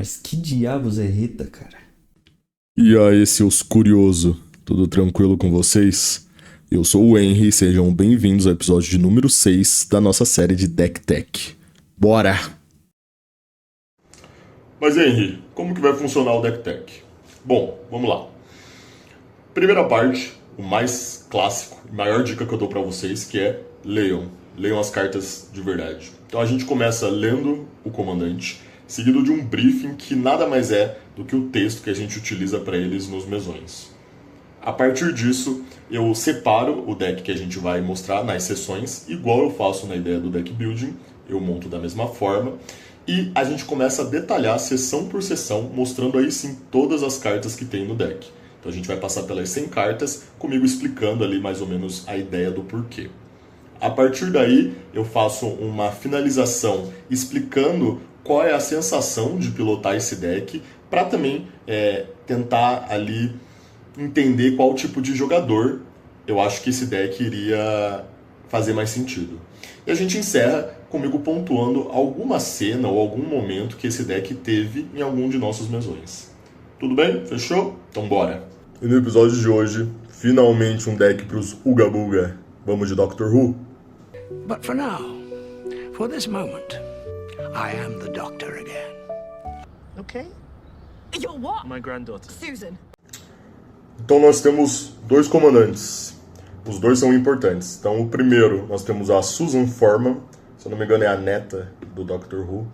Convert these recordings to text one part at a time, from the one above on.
Mas que diabos é Rita, cara? E aí, seus curiosos, tudo tranquilo com vocês? Eu sou o Henry e sejam bem-vindos ao episódio de número 6 da nossa série de Deck Tech. Bora! Mas Henry, como que vai funcionar o Deck Tech? Bom, vamos lá. Primeira parte, o mais clássico, a maior dica que eu dou pra vocês, que é leiam. Leiam as cartas de verdade. Então a gente começa lendo o comandante, seguido de um briefing que nada mais é do que o texto que a gente utiliza para eles nos mesões. A partir disso, eu separo o deck que a gente vai mostrar nas sessões, igual eu faço na ideia do deck building, eu monto da mesma forma, e a gente começa a detalhar sessão por sessão, mostrando aí sim todas as cartas que tem no deck. Então a gente vai passar pelas 100 cartas, comigo explicando ali mais ou menos a ideia do porquê. A partir daí, eu faço uma finalização explicando qual é a sensação de pilotar esse deck, para também tentar ali entender qual tipo de jogador eu acho que esse deck iria fazer mais sentido. E a gente encerra comigo pontuando alguma cena ou algum momento que esse deck teve em algum de nossos mesões. Tudo bem? Fechou? Então bora! E no episódio de hoje, finalmente um deck pros Uga Buga. Vamos de Doctor Who? But for now, for this moment, I am the Doctor again. Okay. You're what? My granddaughter. Susan. Então nós temos dois comandantes. Os dois são importantes. Então o primeiro, nós temos a Susan Foreman. Se eu não me engano é a neta do Doctor Who.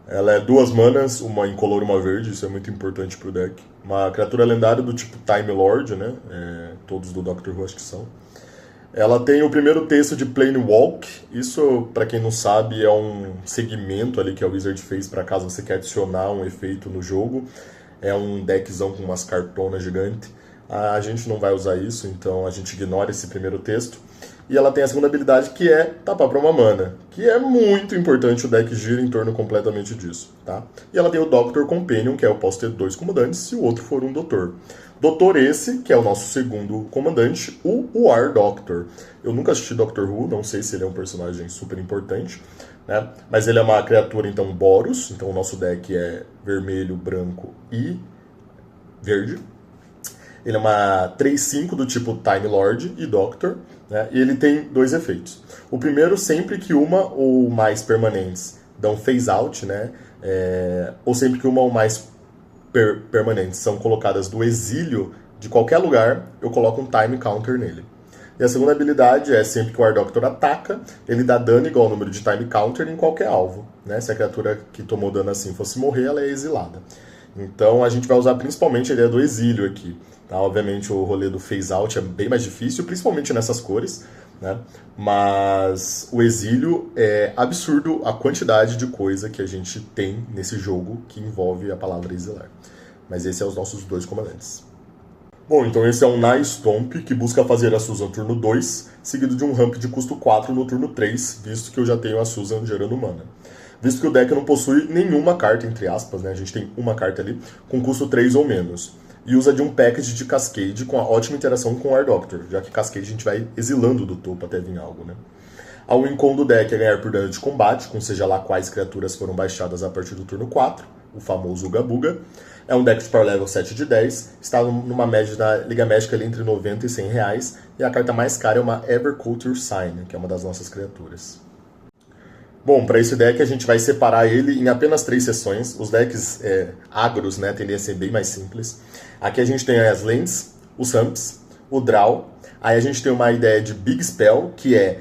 Ela é 2 manas, uma incolor e uma verde. Isso é muito importante pro deck. Uma criatura lendária do tipo Time Lord, né? Todos do Doctor Who acho que são. Ela tem o primeiro texto de Planewalk. Isso, para quem não sabe, é um segmento ali que a Wizard fez para caso você quer adicionar um efeito no jogo. É um deckzão com umas cartonas gigantes. A gente não vai usar isso, então a gente ignora esse primeiro texto. E ela tem a segunda habilidade, que é tapar para uma mana, que é muito importante, o deck gira em torno completamente disso, tá? E ela tem o Doctor Companion, que é eu posso ter 2 comandantes se o outro for um doutor. Doutor esse, que é o nosso segundo comandante, o War Doctor. Eu nunca assisti Doctor Who, não sei se ele é um personagem super importante, né? Mas ele é uma criatura, então, Boros. Então o nosso deck é vermelho, branco e verde. Ele é uma 3/5 do tipo Time Lord e Doctor, né? E ele tem 2 efeitos. O primeiro, sempre que uma ou mais permanentes dão phase out, né? Ou sempre que uma ou mais permanentes são colocadas do exílio de qualquer lugar, eu coloco um time counter nele. E a segunda habilidade é sempre que o War Doctor ataca, ele dá dano igual ao número de time counter em qualquer alvo, né? Se a criatura que tomou dano assim fosse morrer, ela é exilada. Então a gente vai usar principalmente a ideia do exílio aqui. Tá? Obviamente o rolê do phase out é bem mais difícil, principalmente nessas cores, né? Mas o exílio é absurdo a quantidade de coisa que a gente tem nesse jogo que envolve a palavra exilar. Mas esses são os nossos 2 comandantes. Bom, então esse é um Night Stomp que busca fazer a Susan turno 2, seguido de um ramp de custo 4 no turno 3, visto que eu já tenho a Susan gerando mana. Visto que o deck não possui nenhuma carta, entre aspas, né? A gente tem uma carta ali, com custo 3 ou menos. E usa de um package de Cascade com a ótima interação com o War Doctor, já que Cascade a gente vai exilando do topo até vir algo, né? A win con do deck é ganhar por dano de combate, com seja lá quais criaturas foram baixadas a partir do turno 4, o famoso Uga Buga. É um deck de Power Level 7 de 10, está numa média da Liga Médica ali entre 90 e 100 reais, e a carta mais cara é uma Everculture Sign, que é uma das nossas criaturas. Bom, para esse deck a gente vai separar ele em apenas 3 sessões. Os decks agros, né, tendem a ser bem mais simples. Aqui a gente tem as lands, os ramps, o draw. Aí a gente tem uma ideia de Big Spell, que é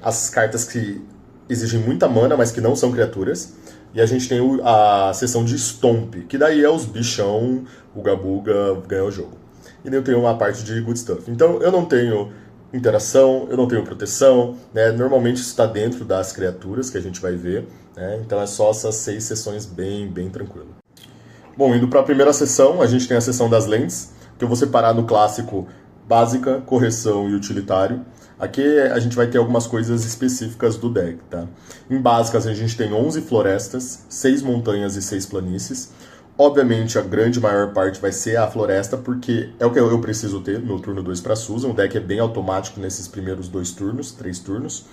as cartas que exigem muita mana, mas que não são criaturas. E a gente tem a seção de Stomp, que daí é os bichão, o Gabuga ganha o jogo. E daí eu tenho uma parte de Good Stuff. Então eu não tenho interação, eu não tenho proteção, né? Normalmente isso está dentro das criaturas que a gente vai ver, né? Então é só essas 6 sessões bem tranquilo. Bom, indo para a primeira sessão, a gente tem a sessão das lentes, que eu vou separar no clássico básica, correção e utilitário. Aqui a gente vai ter algumas coisas específicas do deck, tá? Em básicas a gente tem 11 florestas, 6 montanhas e 6 planícies. Obviamente, a grande maior parte vai ser a floresta, porque é o que eu preciso ter no turno 2 para Susan. O deck é bem automático nesses primeiros 2 turnos, 3 turnos.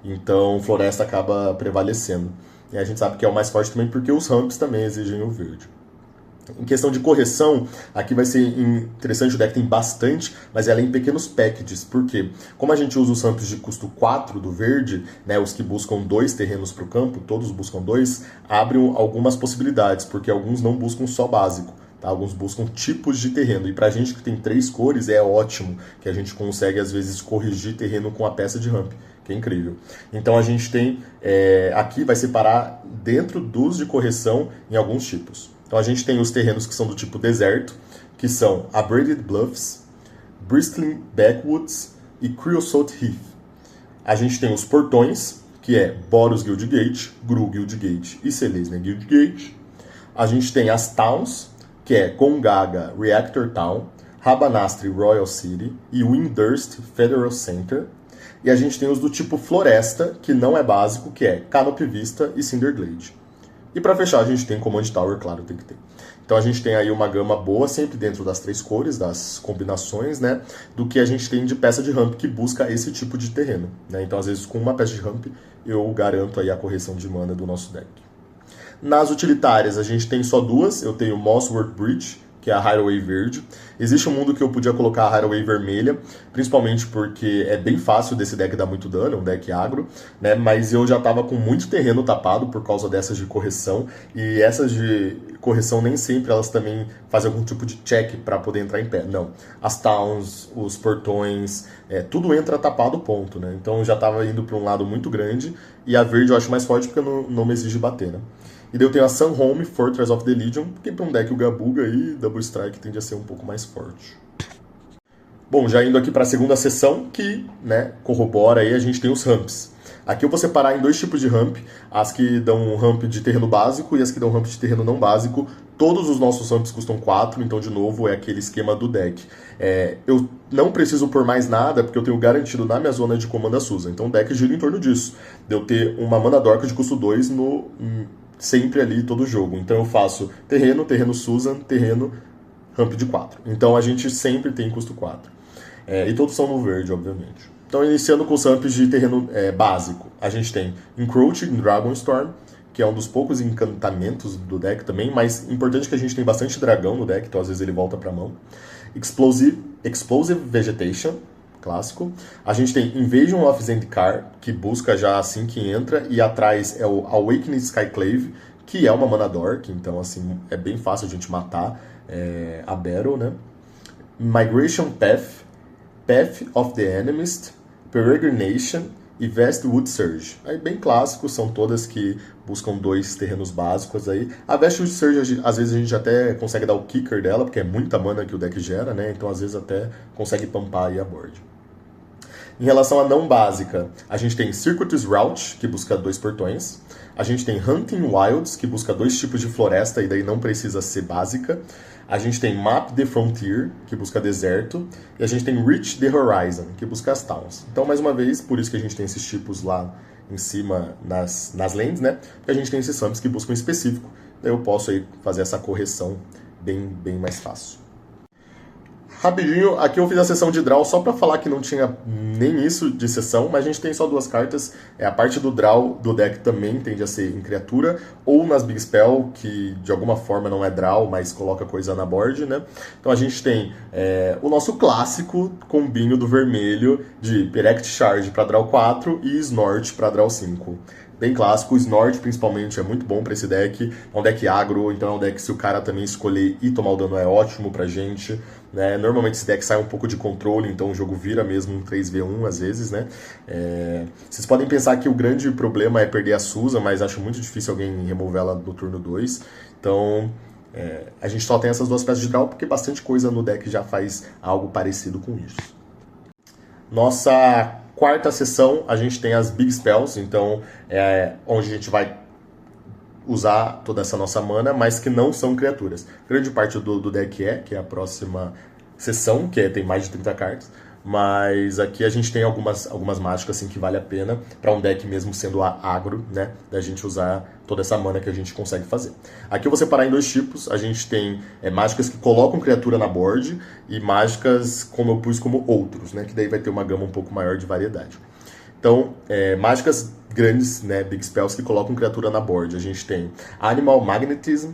Então, floresta acaba prevalecendo. E a gente sabe que é o mais forte também porque os ramps também exigem o verde. Em questão de correção, aqui vai ser interessante, o deck tem bastante, mas ela é em pequenos packages. Por quê? Como a gente usa os ramps de custo 4 do verde, né, os que buscam 2 terrenos para o campo, todos buscam 2, abrem algumas possibilidades, porque alguns não buscam só básico. Tá? Alguns buscam tipos de terreno. E pra gente que tem 3 cores, é ótimo que a gente consegue, às vezes, corrigir terreno com a peça de ramp, que é incrível. Então a gente tem, aqui vai separar dentro dos de correção em alguns tipos. Então a gente tem os terrenos que são do tipo deserto, que são Abraded Bluffs, Bristling Backwoods e Creosote Heath. A gente tem os portões, que é Boros Guildgate, Gru Guildgate e Selesnya Guildgate. A gente tem as towns, que é Gongaga Reactor Town, Rabanastre Royal City e Windurst Federal Center. E a gente tem os do tipo floresta, que não é básico, que é Canopy Vista e Cinderglade. E para fechar, a gente tem Command Tower, claro, tem que ter. Então a gente tem aí uma gama boa, sempre dentro das 3 cores, das combinações, né? Do que a gente tem de peça de ramp que busca esse tipo de terreno, né? Então, às vezes, com uma peça de ramp, eu garanto aí a correção de mana do nosso deck. Nas utilitárias, a gente tem só 2. Eu tenho Mossworth Bridge, que é a Hideaway verde. Existe um mundo que eu podia colocar a Hideaway vermelha, principalmente porque é bem fácil desse deck dar muito dano, é um deck agro, né? Mas eu já estava com muito terreno tapado por causa dessas de correção, e essas de correção nem sempre elas também fazem algum tipo de check para poder entrar em pé. Não. As towns, os portões, tudo entra tapado, ponto, né? Então eu já estava indo para um lado muito grande, e a verde eu acho mais forte porque não me exige bater, né? E daí eu tenho a Sunhome, Fortress of the Legion, porque para um deck o Gabuga e Double Strike tende a ser um pouco mais forte. Bom, já indo aqui para a segunda sessão, que, né, corrobora aí, a gente tem os ramps. Aqui eu vou separar em 2 tipos de ramp, as que dão ramp de terreno básico e as que dão ramp de terreno não básico. Todos os nossos ramps custam 4, então, de novo, é aquele esquema do deck. Eu não preciso por mais nada, porque eu tenho garantido na minha zona de comando a Susan. Então o deck gira em torno disso, de eu ter uma mana dorka de custo 2 sempre ali todo jogo. Então eu faço terreno, terreno Susan, terreno ramp de 4. Então a gente sempre tem custo 4. E todos são no verde, obviamente. Então iniciando com os ramps de terreno básico, a gente tem Encroaching Dragonstorm, que é um dos poucos encantamentos do deck também, mas importante que a gente tem bastante dragão no deck, então às vezes ele volta pra mão. Explosive Vegetation, clássico. A gente tem Invasion of Zendikar, que busca já assim que entra, e atrás é o Awakening Skyclave, que é uma mana dork, então assim, é bem fácil a gente matar a Battle, né? Migration Path, Path of the Animist, Peregrination e Vastwood Surge. Aí bem clássicos, são todas que buscam 2 terrenos básicos aí. A Vastwood Surge, às vezes a gente até consegue dar o kicker dela, porque é muita mana que o deck gera, né? Então às vezes até consegue pampar aí a board. Em relação à não básica, a gente tem Circuitous Route, que busca 2 portões. A gente tem Hunting Wilds, que busca 2 tipos de floresta, e daí não precisa ser básica. A gente tem Map the Frontier, que busca deserto. E a gente tem Reach the Horizon, que busca as towns. Então, mais uma vez, por isso que a gente tem esses tipos lá em cima nas lands, né? Porque a gente tem esses ramps que buscam específico. Daí eu posso aí fazer essa correção bem mais fácil. Rapidinho, aqui eu fiz a sessão de draw só pra falar que não tinha nem isso de sessão, mas a gente tem só 2 cartas. A parte do draw do deck também tende a ser em criatura, ou nas Big Spell, que de alguma forma não é draw, mas coloca coisa na board, né? Então a gente tem o nosso clássico combinho do vermelho de Direct Charge pra draw 4 e Snort pra draw 5. Bem clássico, o Snort principalmente é muito bom pra esse deck, é um deck agro, então é um deck que se o cara também escolher e tomar o dano é ótimo pra gente, né? Normalmente esse deck sai um pouco de controle, então o jogo vira mesmo um 3v1 às vezes, né? Vocês podem pensar que o grande problema é perder a Susan, mas acho muito difícil alguém remover ela no turno 2, então a gente só tem essas 2 peças de draw porque bastante coisa no deck já faz algo parecido com isso. Nossa quarta sessão, a gente tem as Big Spells, então onde a gente vai usar toda essa nossa mana, mas que não são criaturas. Grande parte do deck que é a próxima sessão, que tem mais de 30 cartas, mas aqui a gente tem algumas mágicas assim, que vale a pena para um deck mesmo sendo agro, né, da gente usar toda essa mana que a gente consegue fazer. Aqui eu vou separar em 2 tipos, a gente tem mágicas que colocam criatura na board e mágicas como eu pus como outros, né, que daí vai ter uma gama um pouco maior de variedade. Então, mágicas grandes, né, big spells que colocam criatura na board. A gente tem Animal Magnetism,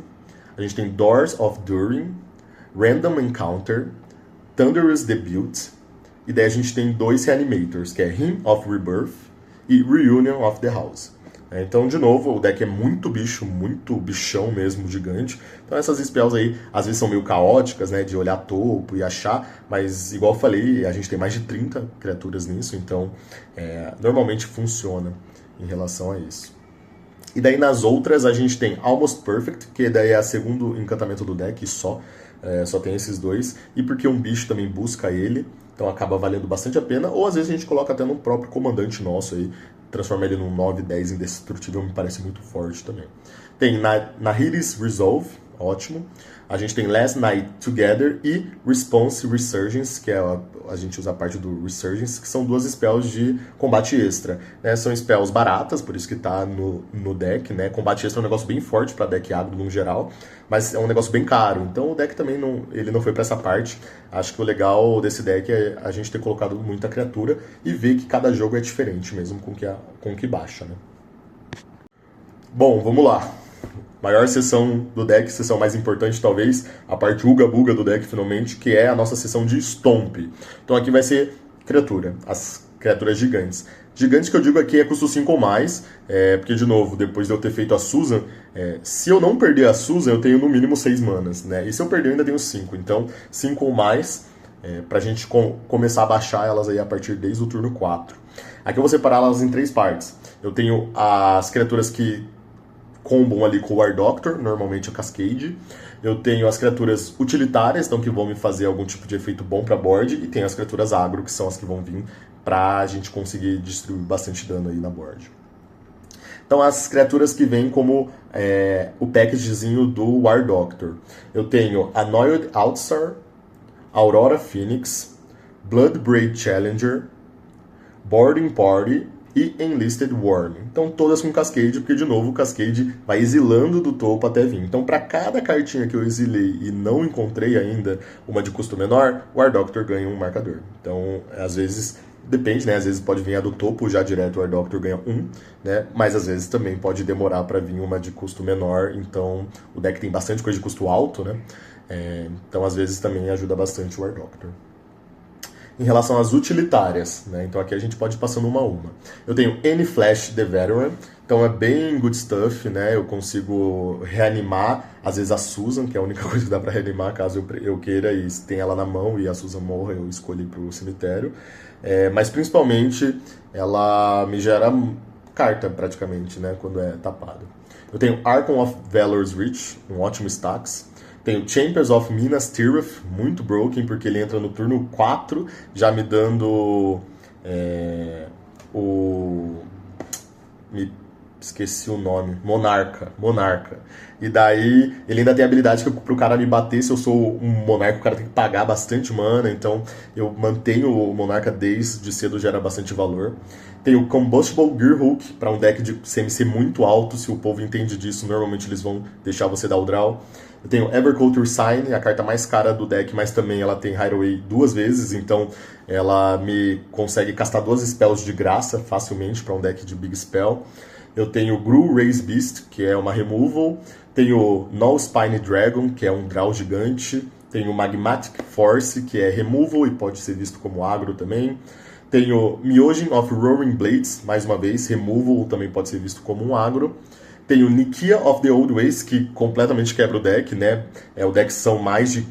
a gente tem Doors of Durin, Random Encounter, Thunderous Debut, e daí a gente tem 2 Reanimators, que é Hymn of Rebirth e Reunion of the House. Então, de novo, o deck é muito bicho, muito bichão mesmo, gigante. Então essas spells aí, às vezes são meio caóticas, né, de olhar topo e achar, mas igual eu falei, a gente tem mais de 30 criaturas nisso, então normalmente funciona em relação a isso. E daí nas outras a gente tem Almost Perfect, que daí é o segundo encantamento do deck, só tem esses 2, e porque um bicho também busca ele, então acaba valendo bastante a pena, ou às vezes a gente coloca até no próprio comandante nosso aí, transforma ele num 9/10 indestrutível, me parece muito forte também. Tem Nahiri's Resolve, ótimo. A gente tem Last Night Together e Response Resurgence, que a gente usa a parte do Resurgence, que são 2 spells de combate extra. Né? São spells baratas, por isso que tá no deck. Né? Combate extra é um negócio bem forte para deck agro no geral, mas é um negócio bem caro. Então o deck também não foi para essa parte. Acho que o legal desse deck é a gente ter colocado muita criatura e ver que cada jogo é diferente mesmo com o que baixa. Né? Bom, vamos lá. Maior sessão do deck, sessão mais importante talvez, a parte uga-buga do deck finalmente, que é a nossa sessão de Stomp. Então aqui vai ser criatura, as criaturas gigantes. Gigantes que eu digo aqui é custo 5 ou mais, porque de novo, depois de eu ter feito a Susan, se eu não perder a Susan, eu tenho no mínimo 6 manas, né? E se eu perder eu ainda tenho 5, então 5 ou mais, pra gente começar a baixar elas aí a partir desde o turno 4. Aqui eu vou separar elas em 3 partes. Eu tenho as criaturas que combam ali com o War Doctor, normalmente a Cascade. Eu tenho as criaturas utilitárias, então que vão me fazer algum tipo de efeito bom para board, e tem as criaturas agro, que são as que vão vir pra gente conseguir distribuir bastante dano aí na board. Então as criaturas que vêm como o packagezinho do War Doctor. Eu tenho Annoyed Outstar, Aurora Phoenix, Bloodbraid Challenger, Boarding Party e Enlisted Worm. Então todas com Cascade, porque de novo o Cascade vai exilando do topo até vir. Então para cada cartinha que eu exilei e não encontrei ainda uma de custo menor, o War Doctor ganha um marcador. Então às vezes, depende, né? Às vezes pode vir a do topo já direto, o War Doctor ganha 1, né? Mas às vezes também pode demorar para vir uma de custo menor, então o deck tem bastante coisa de custo alto, né? Então às vezes também ajuda bastante o War Doctor. Em relação às utilitárias, né? Então aqui a gente pode ir passando uma a uma. Eu tenho N-Flash The Veteran, então é bem good stuff, né? Eu consigo reanimar, às vezes a Susan, que é a única coisa que dá pra reanimar, caso eu queira e tenha ela na mão e a Susan morra, eu escolhi pro cemitério. Mas principalmente ela me gera carta praticamente, né? Quando é tapado. Eu tenho Archon of Valor's Reach, um ótimo stacks. Tem o Champions of Minas Tirith, muito broken, porque ele entra no turno 4, já me dando me esqueci o nome. Monarca. E daí, ele ainda tem a habilidade que pro cara me bater, se eu sou um Monarca, o cara tem que pagar bastante mana, então eu mantenho o Monarca desde cedo, gera bastante valor. Tem o Combustible Gearhook, para um deck de CMC muito alto, se o povo entende disso, normalmente eles vão deixar você dar o draw. Eu tenho Everculture Sign, a carta mais cara do deck, mas também ela tem Hideaway 2 vezes, então ela me consegue castar 2 spells de graça facilmente para um deck de Big Spell. Eu tenho Gru Raise Beast, que é uma removal. Tenho Null Spine Dragon, que é um draw gigante. Tenho Magmatic Force, que é removal e pode ser visto como agro também. Tenho Myojin of Roaring Blades, mais uma vez, removal também pode ser visto como um agro. Tenho Nikia of the Old Ways, que completamente quebra o deck, né? O deck são mais de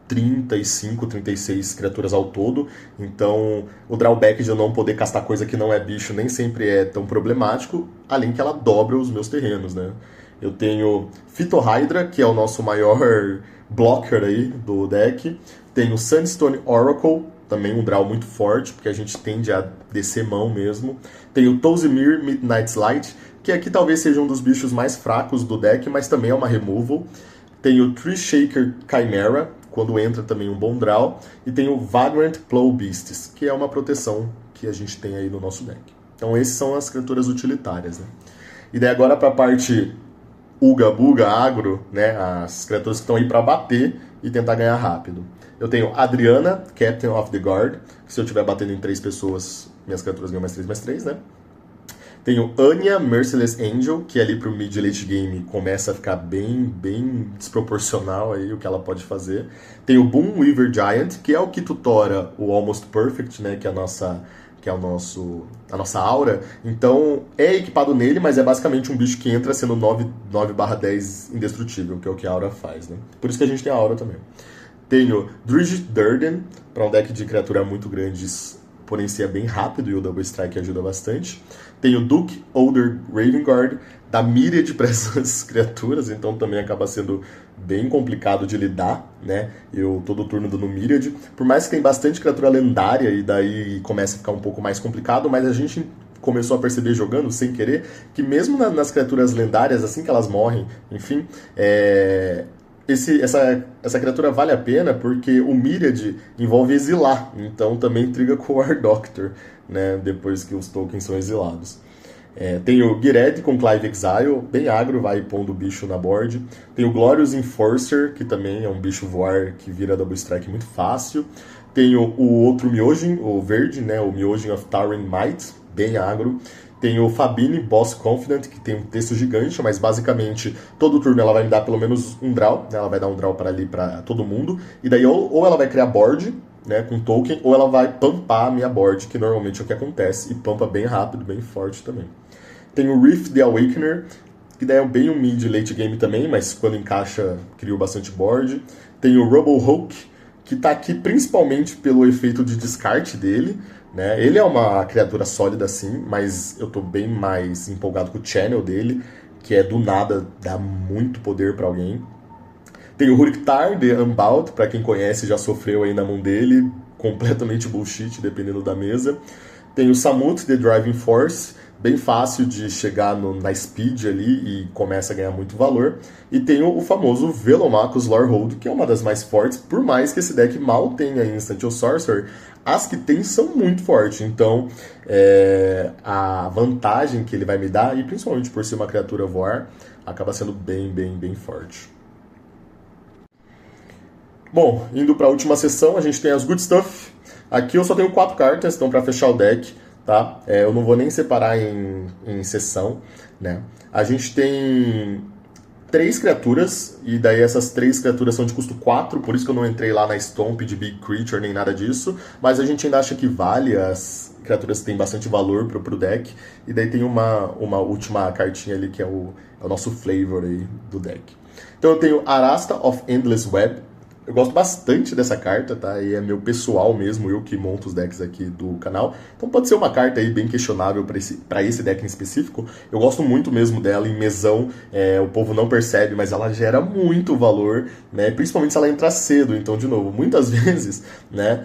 35, 36 criaturas ao todo, então o drawback de eu não poder castar coisa que não é bicho nem sempre é tão problemático, além que ela dobra os meus terrenos, né? Eu tenho Phytohydra, que é o nosso maior blocker aí do deck. Tenho Sandstone Oracle, também um draw muito forte, porque a gente tende a descer mão mesmo. Tenho Tozimir Midnight's Light, que aqui talvez seja um dos bichos mais fracos do deck, mas também é uma removal. Tem o Tree Shaker Chimera, quando entra também um bom draw. E tem o Vagrant Plow Beasts, que é uma proteção que a gente tem aí no nosso deck. Então esses são as criaturas utilitárias, né? E daí agora para a parte Uga Buga Agro, né? As criaturas que estão aí para bater e tentar ganhar rápido. Eu tenho Adriana, Captain of the Guard, que se eu estiver batendo em 3 pessoas, minhas criaturas ganham +3/+3, né? Tenho Anya, Merciless Angel, que ali pro mid late game começa a ficar bem desproporcional aí o que ela pode fazer. Tenho Boom Weaver Giant, que é o que tutora o Almost Perfect, né, que é a nossa aura. Então é equipado nele, mas é basicamente um bicho que entra sendo 9/10 indestrutível, que é o que a aura faz, né? Por isso que a gente tem a aura também. Tenho Drizzt Do'Urden, para um deck de criatura muito grandes, porém ser bem rápido, e o Double Strike ajuda bastante. Tenho Duke Older Ravenguard, da Myriad para essas criaturas, então também acaba sendo bem complicado de lidar, né? Eu todo turno dando Myriad. Por mais que tem bastante criatura lendária, e daí começa a ficar um pouco mais complicado, mas a gente começou a perceber jogando, sem querer, que mesmo nas criaturas lendárias, assim que elas morrem, enfim, essa criatura vale a pena porque o Myriad envolve exilar, então também intriga com o War Doctor, né, depois que os tokens são exilados. Tem o Gired com Clive Exile, bem agro, vai pondo o bicho na board. Tem o Glorious Enforcer, que também é um bicho voar que vira Double Strike muito fácil. Tem o outro Myojin, o verde, né, o Myojin of Towering Might, bem agro. Tem o Fabine, Boss Confident, que tem um texto gigante, mas basicamente todo turno ela vai me dar pelo menos um draw, né? Ela vai dar um draw para ali para todo mundo, e daí ou ela vai criar board, né, com token, ou ela vai pampar a minha board, que normalmente é o que acontece, e pampa bem rápido, bem forte também. Tem o Rift the Awakener, que daí é bem um mid late game também, mas quando encaixa criou bastante board. Tem o Rubble Hulk, que tá aqui principalmente pelo efeito de descarte dele, né? Ele é uma criatura sólida sim, mas eu tô bem mais empolgado com o channel dele, que é do nada dar muito poder para alguém. Tem o Huriktar de Unbound, para quem conhece já sofreu aí na mão dele, completamente bullshit dependendo da mesa. Tem o Samut de Driving Force, bem fácil de chegar na speed ali e começa a ganhar muito valor. E tem o famoso Velomachus Lorehold, que é uma das mais fortes, por mais que esse deck mal tenha Instant ou Sorcerer, as que tem são muito fortes. Então, a vantagem que ele vai me dar, e principalmente por ser uma criatura voar, acaba sendo bem forte. Bom, indo para a última sessão, a gente tem as Good Stuff. Aqui eu só tenho 4 cartas, então para fechar o deck, tá? Eu não vou nem separar em sessão, né? A gente tem 3 criaturas, e daí essas 3 criaturas são de custo 4, por isso que eu não entrei lá na Stomp de Big Creature nem nada disso, mas a gente ainda acha que vale, as criaturas têm bastante valor pro deck, e daí tem uma última cartinha ali que é o nosso flavor aí do deck. Então eu tenho Arasta of Endless Web. Eu gosto bastante dessa carta, tá? E é meu pessoal mesmo, eu que monto os decks aqui do canal. Então pode ser uma carta aí bem questionável para esse deck em específico. Eu gosto muito mesmo dela em mesão. O povo não percebe, mas ela gera muito valor, né? Principalmente se ela entrar cedo. Então, de novo, muitas vezes, né?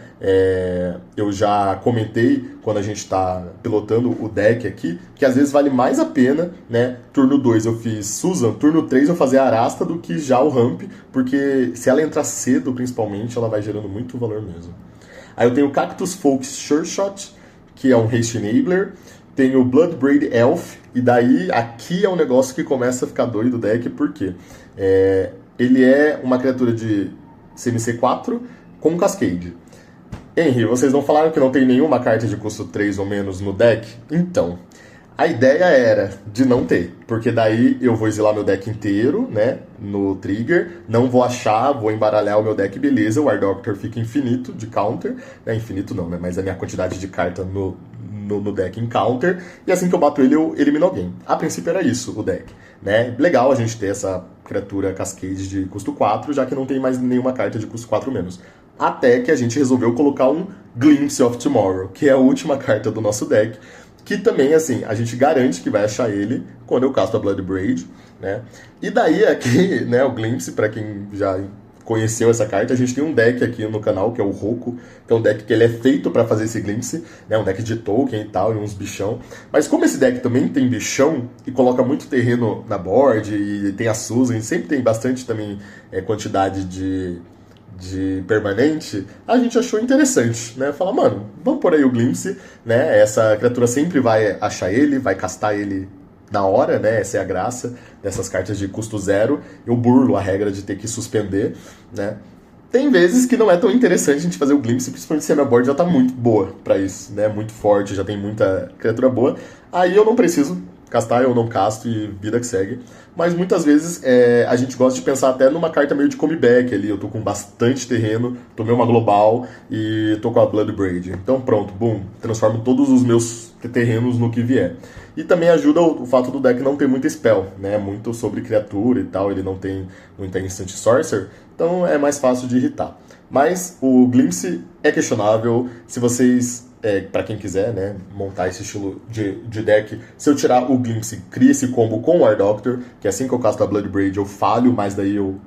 Eu já comentei quando a gente está pilotando o deck aqui, que às vezes vale mais a pena, né? Turno 2 eu fiz Susan, turno 3 eu fazer a Arasta do que já o Ramp, porque se ela entrar cedo, principalmente, ela vai gerando muito valor mesmo. Aí eu tenho o Cactus Folks Sure Shot, que é um Haste Enabler. Tenho o Bloodbraid Elf, e daí aqui é um negócio que começa a ficar doido o deck, porque ele é uma criatura de CMC4 com Cascade. Henry, vocês não falaram que não tem nenhuma carta de custo 3 ou menos no deck? Então, a ideia era de não ter, porque daí eu vou exilar meu deck inteiro, né, no trigger, não vou achar, vou embaralhar o meu deck, beleza, o War Doctor fica infinito de counter, infinito não, né, mas a minha quantidade de carta no deck em counter, e assim que eu bato ele, eu elimino alguém. A princípio era isso, o deck, né, legal a gente ter essa criatura Cascade de custo 4, já que não tem mais nenhuma carta de custo 4 menos. Até que a gente resolveu colocar um Glimpse of Tomorrow, que é a última carta do nosso deck, que também, assim, a gente garante que vai achar ele quando eu casto a Bloodbraid, né? E daí aqui, né, o Glimpse, para quem já conheceu essa carta, a gente tem um deck aqui no canal, que é o Roku, que é um deck que ele é feito para fazer esse Glimpse, né, um deck de token e tal, e uns bichão. Mas como esse deck também tem bichão, e coloca muito terreno na board, e tem a Susan, sempre tem bastante também quantidade de permanente, a gente achou interessante, né? Falar, mano, vamos por aí o Glimpse, né? Essa criatura sempre vai achar ele, vai castar ele na hora, né? Essa é a graça dessas cartas de custo 0. Eu burlo a regra de ter que suspender, né? Tem vezes que não é tão interessante a gente fazer o Glimpse, principalmente se a minha board já tá muito boa pra isso, né? Muito forte, já tem muita criatura boa. Aí eu não preciso castar, eu não casto e vida que segue. Mas muitas vezes a gente gosta de pensar até numa carta meio de comeback ali. Eu tô com bastante terreno, tomei uma global e tô com a Bloodbraid. Então pronto, boom, transformo todos os meus terrenos no que vier. E também ajuda o fato do deck não ter muito spell, né? Muito sobre criatura e tal, ele não tem muita instant sorcerer, então é mais fácil de irritar. Mas o Glimpse é questionável, se vocês, para quem quiser, né, montar esse estilo de deck, se eu tirar o Glimpse, cria esse combo com o War Doctor, que assim que eu casto a Bloodbraid eu falho, mas daí eu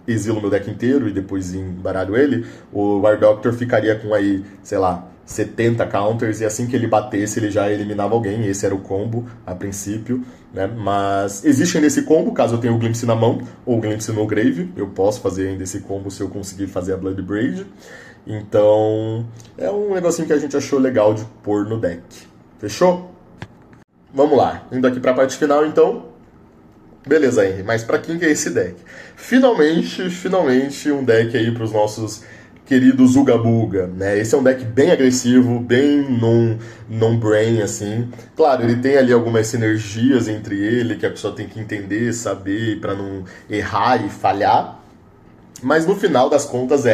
exilo meu deck inteiro e depois embaralho ele, o War Doctor ficaria com aí, sei lá, 70 counters, e assim que ele batesse, ele já eliminava alguém. Esse era o combo, a princípio, né? Mas existe ainda esse combo, caso eu tenha o Glimpse na mão, ou o Glimpse no grave. Eu posso fazer ainda esse combo se eu conseguir fazer a Bloodbraid. Então, é um negocinho que a gente achou legal de pôr no deck. Fechou? Vamos lá, indo aqui pra parte final, então. Beleza, Henry, mas pra quem que é esse deck? Finalmente, um deck aí pros nossos queridos Uga Buga, né? Esse é um deck bem agressivo, bem non-brain, assim. Claro, ele tem ali algumas sinergias entre ele, que a pessoa tem que entender, saber, pra não errar e falhar. Mas no final das contas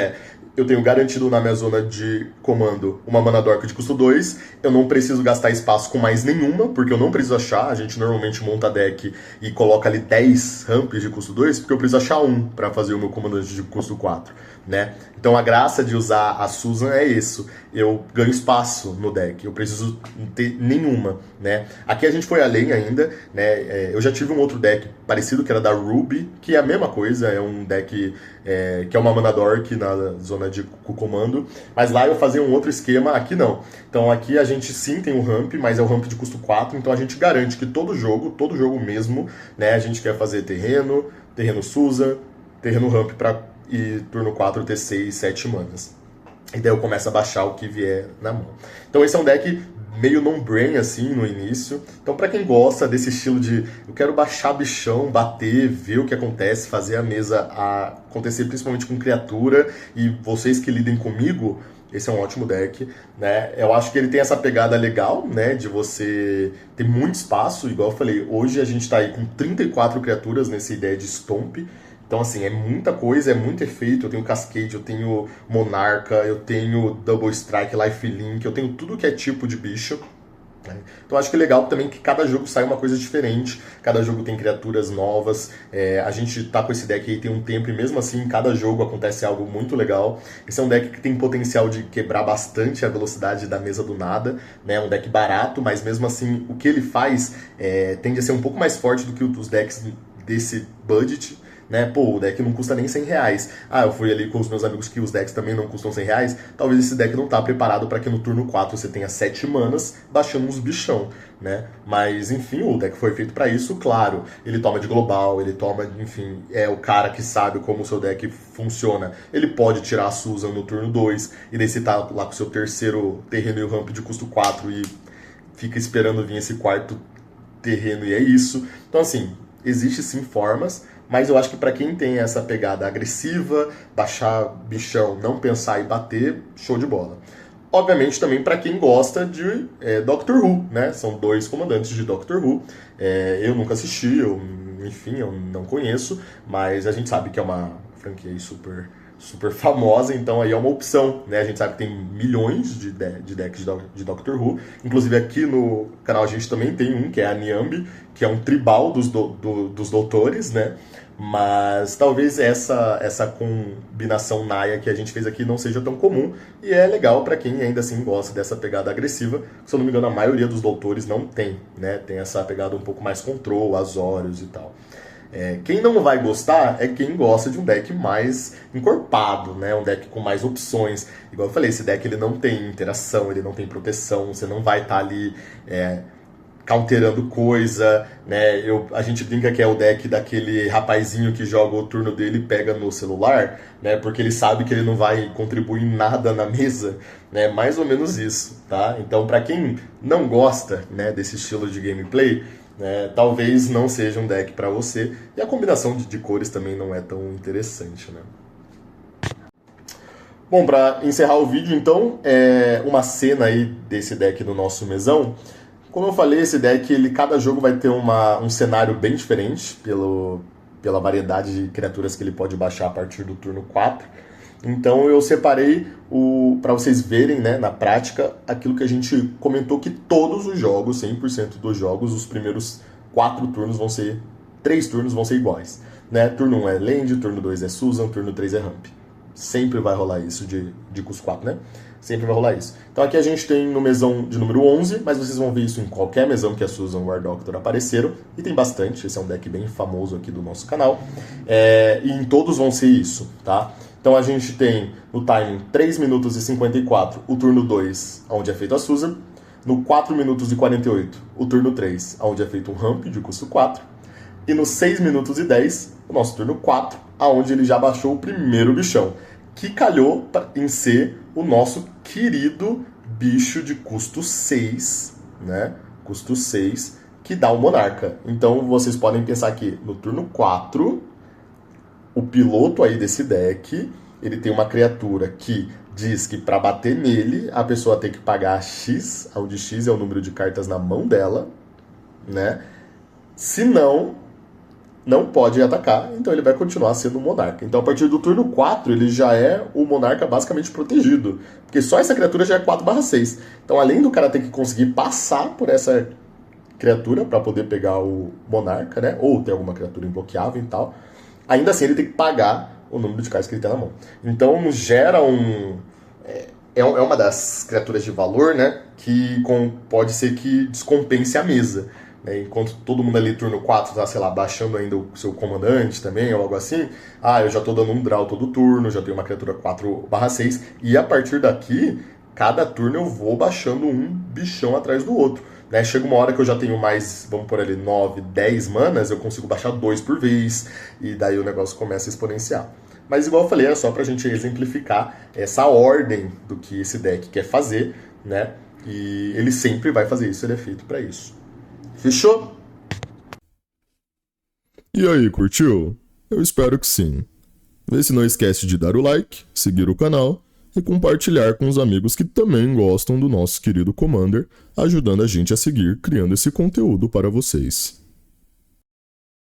eu tenho garantido na minha zona de comando uma mana dork de custo 2, eu não preciso gastar espaço com mais nenhuma, porque eu não preciso achar, a gente normalmente monta deck e coloca ali 10 ramps de custo 2, porque eu preciso achar um para fazer o meu comandante de custo 4, né? Então a graça de usar a Susan é isso, eu ganho espaço no deck, eu preciso não ter nenhuma, né? Aqui a gente foi além ainda, né? Eu já tive um outro deck parecido que era da Ruby, que é a mesma coisa, é um deck que é uma mana dork na zona de comando, mas lá eu fazia um outro esquema, aqui não. Então aqui a gente sim tem um ramp, mas é o ramp de custo 4, então a gente garante que todo jogo mesmo, né, a gente quer fazer terreno Susan, terreno ramp para e turno 4 ter 6, 7 manas. E daí eu começo a baixar o que vier na mão. Então esse é um deck meio non-brain assim no início. Então pra quem gosta desse estilo de eu quero baixar bichão, bater, ver o que acontece, fazer a mesa acontecer principalmente com criatura, e vocês que lidem comigo, esse é um ótimo deck, né? Eu acho que ele tem essa pegada legal, né, de você ter muito espaço, igual eu falei, hoje a gente tá aí com 34 criaturas nessa ideia de Stomp. Então, assim, é muita coisa, é muito efeito. Eu tenho Cascade, eu tenho Monarca, eu tenho Double Strike, Lifelink, eu tenho tudo que é tipo de bicho. Né? Então, acho que é legal também que cada jogo sai uma coisa diferente, cada jogo tem criaturas novas. A gente tá com esse deck aí tem um tempo e mesmo assim, em cada jogo acontece algo muito legal. Esse é um deck que tem potencial de quebrar bastante a velocidade da mesa do nada. Né? É um deck barato, mas mesmo assim, o que ele faz tende a ser um pouco mais forte do que os decks desse budget. Né? Pô, o deck não custa nem 100 reais. Eu fui ali com os meus amigos que os decks também não custam 100 reais. Talvez esse deck não tá preparado para que no turno 4 você tenha 7 manas baixando uns bichão, né? Mas, enfim, o deck foi feito para isso, claro. Ele toma de global, ele toma, enfim, é o cara que sabe como o seu deck funciona. Ele pode tirar a Susan no turno 2, e daí você tá lá com o seu terceiro terreno e o ramp de custo 4 e fica esperando vir esse quarto terreno, e é isso. Então, assim, existe sim formas, mas eu acho que para quem tem essa pegada agressiva, baixar bichão, não pensar e bater, show de bola. Obviamente também para quem gosta de Doctor Who, né? São 2 comandantes de Doctor Who. Eu nunca assisti, enfim, eu não conheço, mas a gente sabe que é uma franquia aí super famosa, então aí é uma opção, né? A gente sabe que tem milhões de decks de Doctor Who. Inclusive aqui no canal a gente também tem um, que é a Niambi, que é um tribal dos doutores, né? Mas talvez essa combinação Naya que a gente fez aqui não seja tão comum, e é legal para quem ainda assim gosta dessa pegada agressiva, que, se eu não me engano, a maioria dos doutores não tem, né? Tem essa pegada um pouco mais control, Azorius e tal. Quem não vai gostar é quem gosta de um deck mais encorpado, né? Um deck com mais opções. Igual eu falei, esse deck ele não tem interação, ele não tem proteção, você não vai estar ali counterando coisa, né? A gente brinca que é o deck daquele rapazinho que joga o turno dele e pega no celular, né? Porque ele sabe que ele não vai contribuir em nada na mesa, né? Mais ou menos isso, tá? Então, para quem não gosta, né, desse estilo de gameplay, talvez não seja um deck para você, e a combinação de cores também não é tão interessante, né? Bom, para encerrar o vídeo, então, uma cena aí desse deck do nosso mesão. Como eu falei, esse deck, cada jogo vai ter um cenário bem diferente pela variedade de criaturas que ele pode baixar a partir do turno 4. Então eu separei para vocês verem, né, na prática, aquilo que a gente comentou que todos os jogos, 100% dos jogos, os primeiros 3 turnos vão ser iguais. Né? Turno 1 é Land, turno 2 é Susan, turno 3 é Ramp. Sempre vai rolar isso de custo 4, né? Sempre vai rolar isso. Então aqui a gente tem no mesão de número 11, mas vocês vão ver isso em qualquer mesão que a Susan ou o War Doctor apareceram. E tem bastante, esse é um deck bem famoso aqui do nosso canal. E em todos vão ser isso, tá? Então a gente tem no timing 3 minutos e 54, o turno 2, onde é feito a Susan. No 4 minutos e 48, o turno 3, onde é feito um Ramp de custo 4. E no 6 minutos e 10, o nosso turno 4, onde ele já baixou o primeiro bichão, que calhou em ser o nosso querido bicho de custo 6, né? Custo 6, que dá o Monarca. Então vocês podem pensar que no turno 4, o piloto aí desse deck, ele tem uma criatura que diz que para bater nele, a pessoa tem que pagar X, onde X é o número de cartas na mão dela, né? Se não pode atacar, então ele vai continuar sendo um Monarca. Então a partir do turno 4, ele já é o Monarca basicamente protegido, porque só essa criatura já é 4/6. Então além do cara ter que conseguir passar por essa criatura para poder pegar o Monarca, né? Ou ter alguma criatura imbloqueável e tal, ainda assim ele tem que pagar o número de cartas que ele tem na mão. Então gera é uma das criaturas de valor, né? Que pode ser que descompense a mesa. Né? Enquanto todo mundo ali, turno 4, tá, sei lá, baixando ainda o seu comandante também, ou algo assim. Eu já tô dando um draw todo turno, já tenho uma criatura 4/6. E a partir daqui, cada turno eu vou baixando um bichão atrás do outro. Né? Chega uma hora que eu já tenho mais, vamos por ali, 9, 10 manas, eu consigo baixar 2 por vez, e daí o negócio começa a exponenciar. Mas igual eu falei, é só pra gente exemplificar essa ordem do que esse deck quer fazer, né? E ele sempre vai fazer isso, ele é feito pra isso. Fechou? E aí, curtiu? Eu espero que sim. Vê se não esquece de dar o like, seguir o canal e compartilhar com os amigos que também gostam do nosso querido Commander, ajudando a gente a seguir criando esse conteúdo para vocês.